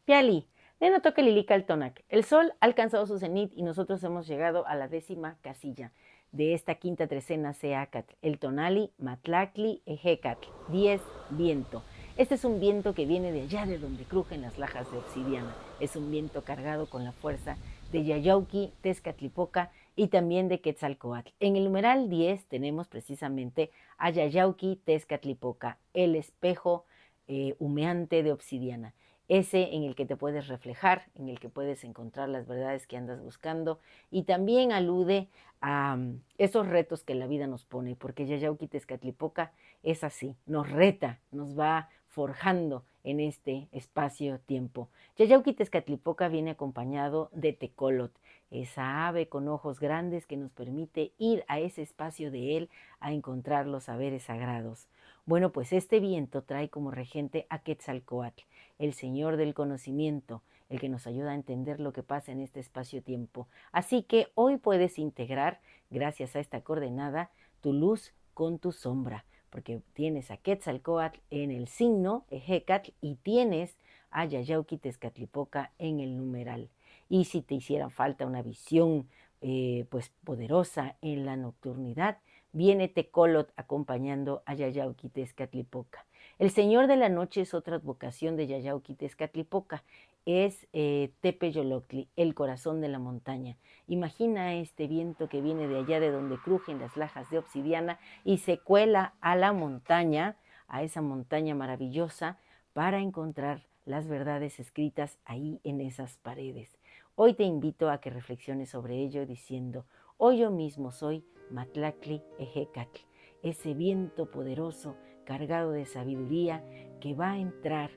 Piali, Nenotoque Lilica el sol ha alcanzado su cenit y nosotros hemos llegado a la 10ª casilla de esta quinta trecena Seacatl, el Tonali, Matlacli, Ejecatl, 10, viento. Este es un viento que viene de allá de donde crujen las lajas de obsidiana. Es un viento cargado con la fuerza de Yayauqui, Tezcatlipoca y también de Quetzalcoatl. En el numeral 10 tenemos precisamente a Yayauqui, Tezcatlipoca, el espejo humeante de obsidiana, ese en el que te puedes reflejar, en el que puedes encontrar las verdades que andas buscando, y también alude a esos retos que la vida nos pone, porque Yayauqui Tezcatlipoca es así, nos reta, nos va forjando en este espacio-tiempo. Yayauqui Tezcatlipoca viene acompañado de Tecolot, esa ave con ojos grandes que nos permite ir a ese espacio de él a encontrar los saberes sagrados. Bueno, pues este viento trae como regente a Quetzalcoatl, el señor del conocimiento, el que nos ayuda a entender lo que pasa en este espacio-tiempo. Así que hoy puedes integrar, gracias a esta coordenada, tu luz con tu sombra, porque tienes a Quetzalcoatl en el signo Ejecatl y tienes a Yayauqui Tezcatlipoca en el numeral. Y si te hiciera falta una visión pues poderosa en la nocturnidad, viene Tecolot acompañando a Yayauqui Tezcatlipoca. El Señor de la Noche es otra advocación de Yayauqui Tezcatlipoca, es Tepeyoloctli, el corazón de la montaña. Imagina este viento que viene de allá de donde crujen las lajas de obsidiana y se cuela a la montaña, a esa montaña maravillosa, para encontrar las verdades escritas ahí en esas paredes. Hoy te invito a que reflexiones sobre ello diciendo: hoy yo mismo soy Matlacli Ejecatl, ese viento poderoso cargado de sabiduría que va a entrar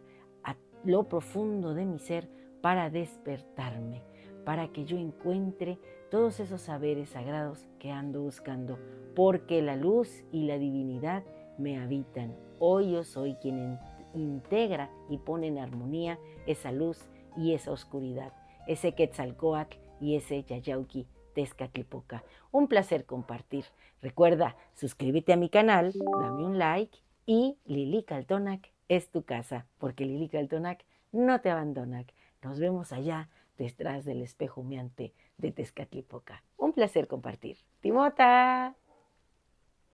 a lo profundo de mi ser para despertarme, para que yo encuentre todos esos saberes sagrados que ando buscando, porque la luz y la divinidad me habitan. Hoy yo soy quien integra y pone en armonía esa luz y esa oscuridad, ese Quetzalcoatl y ese Yayauqui Tezcatlipoca. Un placer compartir. Recuerda, suscríbete a mi canal, dame un like y Lilica Altonac es tu casa, porque Lilica Altonac no te abandona. Nos vemos allá detrás del espejo humeante de Tezcatlipoca. Un placer compartir. ¡Timota!